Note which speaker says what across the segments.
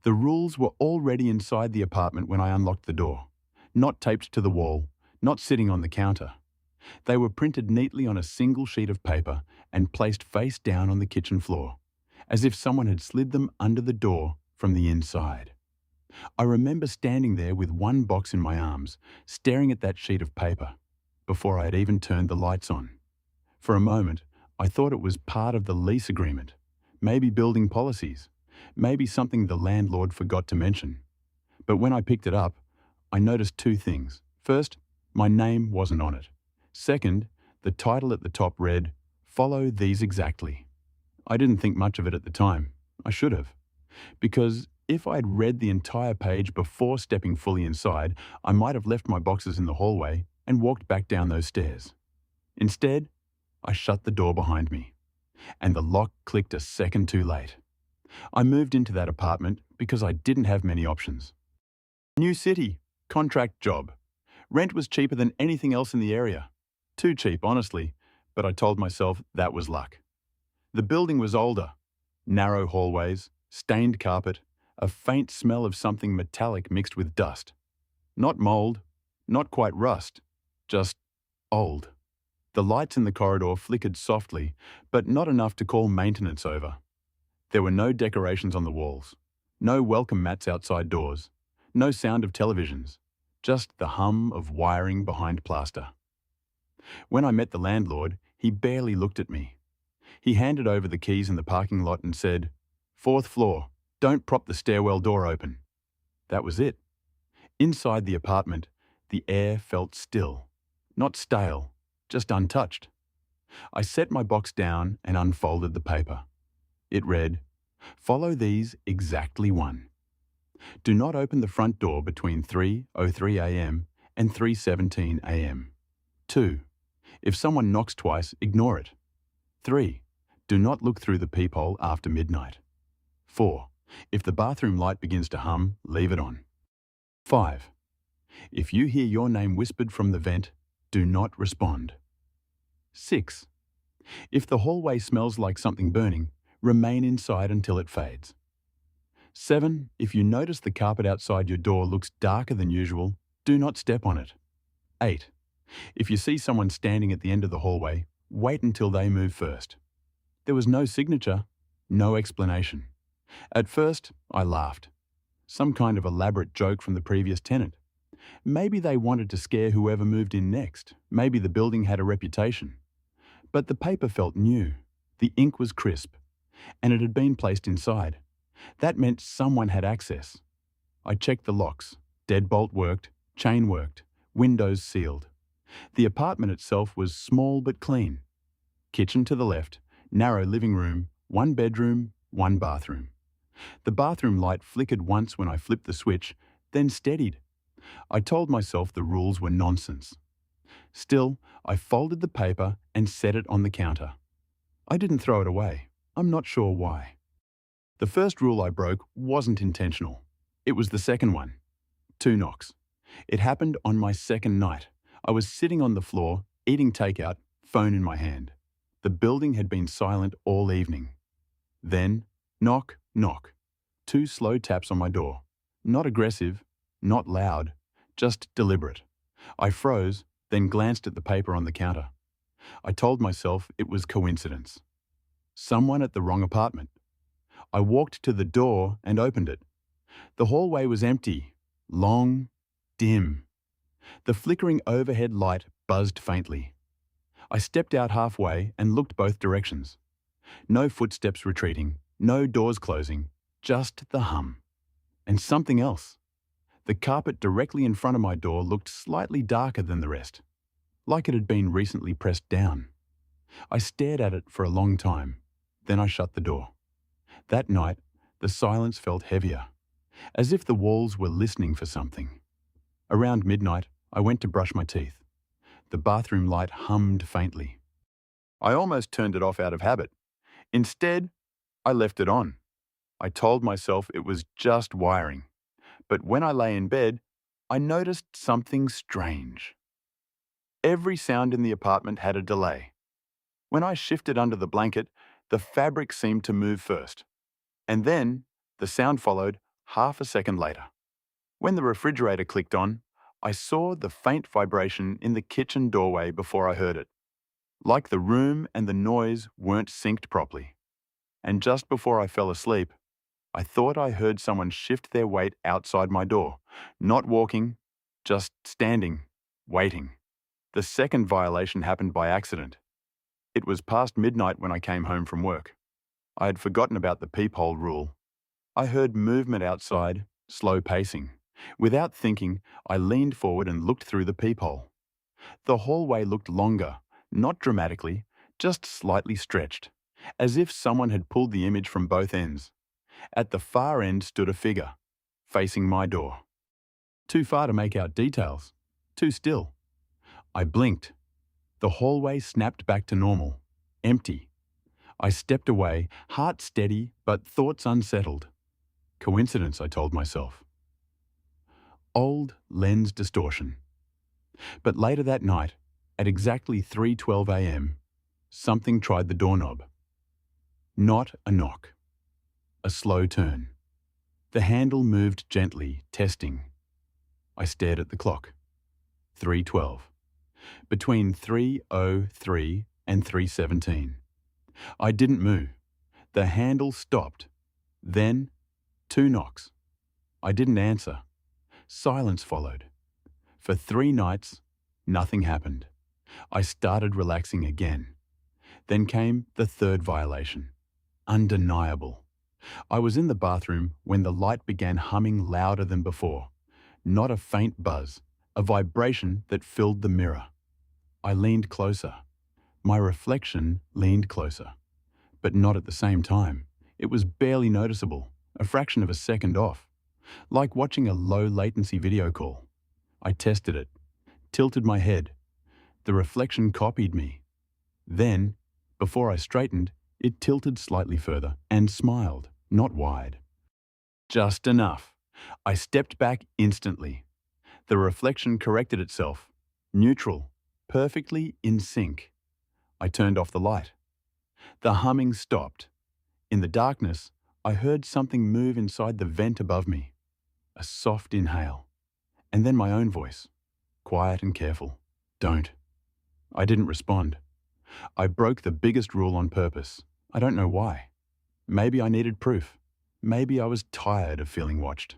Speaker 1: The rules were already inside the apartment when I unlocked the door. Not taped to the wall, not sitting on the counter. They were printed neatly on a single sheet of paper and placed face down on the kitchen floor, as if someone had slid them under the door from the inside. I remember standing there with one box in my arms, staring at that sheet of paper, before I had even turned the lights on. For a moment, I thought it was part of the lease agreement, maybe building policies, maybe something the landlord forgot to mention. But when I picked it up, I noticed two things. First, my name wasn't on it. Second, the title at the top read, "Follow these exactly." I didn't think much of it at the time. I should have. Because if I'd read the entire page before stepping fully inside, I might have left my boxes in the hallway and walked back down those stairs. Instead, I shut the door behind me, and the lock clicked a second too late. I moved into that apartment because I didn't have many options. New city, contract job. Rent was cheaper than anything else in the area. Too cheap, honestly, but I told myself that was luck. The building was older. Narrow hallways, stained carpet, a faint smell of something metallic mixed with dust. Not mold, not quite rust, just old. The lights in the corridor flickered softly, but not enough to call maintenance over. There were no decorations on the walls, no welcome mats outside doors, no sound of televisions, just the hum of wiring behind plaster. When I met the landlord, he barely looked at me. He handed over the keys in the parking lot and said, "Fourth floor, don't prop the stairwell door open." That was it. Inside the apartment, the air felt still, not stale, just untouched. I set my box down and unfolded the paper. It read, "Follow these exactly one. Do not open the front door between 3:03 a.m. and 3:17 a.m. 2. If someone knocks twice, ignore it. 3. Do not look through the peephole after midnight. 4. If the bathroom light begins to hum, leave it on. 5. If you hear your name whispered from the vent, do not respond. 6. If the hallway smells like something burning, remain inside until it fades. 7. If you notice the carpet outside your door looks darker than usual, do not step on it. 8. If you see someone standing at the end of the hallway, wait until they move first." There was no signature, no explanation. At first, I laughed. Some kind of elaborate joke from the previous tenant. Maybe they wanted to scare whoever moved in next. Maybe the building had a reputation. But the paper felt new. The ink was crisp, and it had been placed inside. That meant someone had access. I checked the locks. Deadbolt worked, chain worked, windows sealed. The apartment itself was small but clean. Kitchen to the left, narrow living room, one bedroom, one bathroom. The bathroom light flickered once when I flipped the switch, then steadied. I told myself the rules were nonsense. Still, I folded the paper and set it on the counter. I didn't throw it away. I'm not sure why. The first rule I broke wasn't intentional. It was the second one. 2 knocks. It happened on my second night. I was sitting on the floor, eating takeout, phone in my hand. The building had been silent all evening. Then, knock, knock. 2 slow taps on my door. Not aggressive, not loud, just deliberate. I froze, then glanced at the paper on the counter. I told myself it was coincidence. Someone at the wrong apartment. I walked to the door and opened it. The hallway was empty, long, dim. The flickering overhead light buzzed faintly. I stepped out halfway and looked both directions. No footsteps retreating, no doors closing, just the hum. And something else. The carpet directly in front of my door looked slightly darker than the rest, like it had been recently pressed down. I stared at it for a long time, then I shut the door. That night, the silence felt heavier, as if the walls were listening for something. Around midnight, I went to brush my teeth. The bathroom light hummed faintly. I almost turned it off out of habit. Instead, I left it on. I told myself it was just wiring. But when I lay in bed, I noticed something strange. Every sound in the apartment had a delay. When I shifted under the blanket, the fabric seemed to move first. And then the sound followed half a second later. When the refrigerator clicked on, I saw the faint vibration in the kitchen doorway before I heard it. Like the room and the noise weren't synced properly. And just before I fell asleep, I thought I heard someone shift their weight outside my door, not walking, just standing, waiting. The second violation happened by accident. It was past midnight when I came home from work. I had forgotten about the peephole rule. I heard movement outside, slow pacing. Without thinking, I leaned forward and looked through the peephole. The hallway looked longer, not dramatically, just slightly stretched, as if someone had pulled the image from both ends. At the far end stood a figure, facing my door. Too far to make out details. Too still. I blinked. The hallway snapped back to normal. Empty. I stepped away, heart steady, but thoughts unsettled. Coincidence, I told myself. Old lens distortion. But later that night, at exactly 3:12 a.m., something tried the doorknob. Not a knock. A slow turn. The handle moved gently, testing. I stared at the clock. 3:12. Between 3:03 and 3:17. I didn't move. The handle stopped. Then, 2 knocks. I didn't answer. Silence followed. For 3 nights, nothing happened. I started relaxing again. Then came the third violation. Undeniable. I was in the bathroom when the light began humming louder than before. Not a faint buzz, a vibration that filled the mirror. I leaned closer. My reflection leaned closer. But not at the same time. It was barely noticeable, a fraction of a second off. Like watching a low-latency video call. I tested it, tilted my head. The reflection copied me. Then, before I straightened, it tilted slightly further and smiled, not wide. Just enough. I stepped back instantly. The reflection corrected itself, neutral, perfectly in sync. I turned off the light. The humming stopped. In the darkness, I heard something move inside the vent above me. A soft inhale. And then my own voice, quiet and careful. Don't. I didn't respond. I broke the biggest rule on purpose. I don't know why. Maybe I needed proof. Maybe I was tired of feeling watched.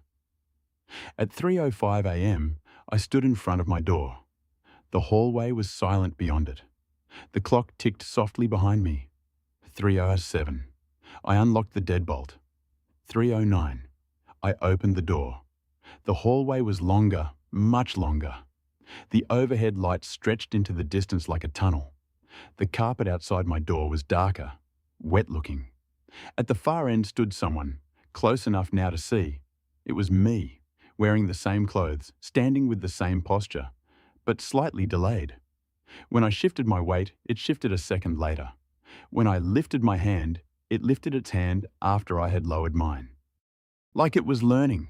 Speaker 1: At 3:05 a.m., I stood in front of my door. The hallway was silent beyond it. The clock ticked softly behind me. 3:07. I unlocked the deadbolt. 3:09. I opened the door. The hallway was longer, much longer. The overhead light stretched into the distance like a tunnel. The carpet outside my door was darker, wet-looking. At the far end stood someone, close enough now to see. It was me, wearing the same clothes, standing with the same posture, but slightly delayed. When I shifted my weight, it shifted a second later. When I lifted my hand, it lifted its hand after I had lowered mine. Like it was learning.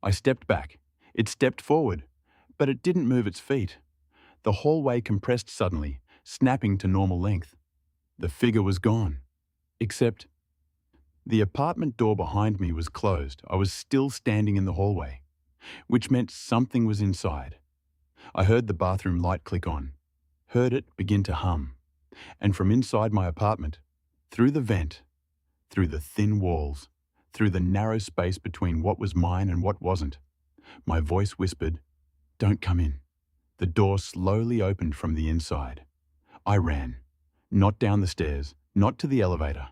Speaker 1: I stepped back. It stepped forward, but it didn't move its feet. The hallway compressed suddenly, snapping to normal length. The figure was gone. Except the apartment door behind me was closed. I was still standing in the hallway, which meant something was inside. I heard the bathroom light click on, heard it begin to hum, and from inside my apartment, through the vent, through the thin walls, through the narrow space between what was mine and what wasn't, my voice whispered, "Don't come in." The door slowly opened from the inside. I ran, not down the stairs, not to the elevator.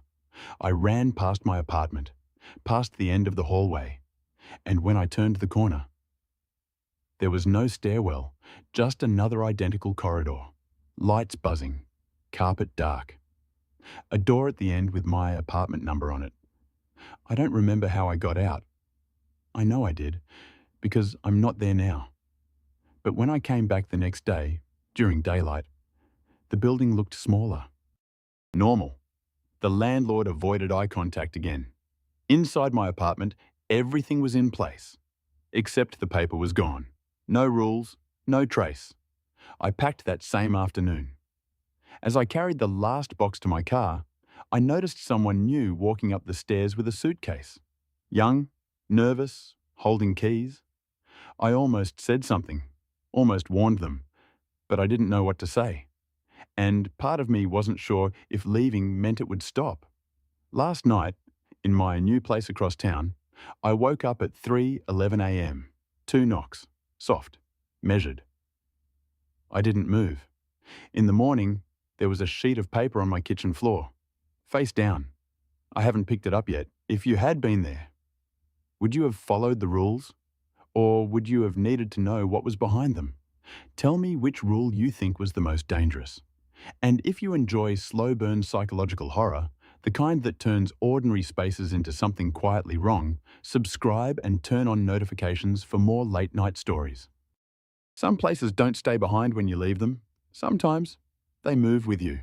Speaker 1: I ran past my apartment, past the end of the hallway, and when I turned the corner, there was no stairwell, just another identical corridor, lights buzzing, carpet dark. A door at the end with my apartment number on it. I don't remember how I got out. I know I did, because I'm not there now. But when I came back the next day, during daylight, the building looked smaller. Normal. The landlord avoided eye contact again. Inside my apartment, everything was in place, except the paper was gone. No rules, no trace. I packed that same afternoon. As I carried the last box to my car, I noticed someone new walking up the stairs with a suitcase. Young, nervous, holding keys. I almost said something, almost warned them, but I didn't know what to say. And part of me wasn't sure if leaving meant it would stop. Last night, in my new place across town, I woke up at 3:11 a.m. 2 knocks, soft, measured. I didn't move. In the morning, there was a sheet of paper on my kitchen floor, face down. I haven't picked it up yet. If you had been there, would you have followed the rules? Or would you have needed to know what was behind them? Tell me which rule you think was the most dangerous. And if you enjoy slow-burn psychological horror, the kind that turns ordinary spaces into something quietly wrong, subscribe and turn on notifications for more late-night stories. Some places don't stay behind when you leave them. Sometimes they move with you.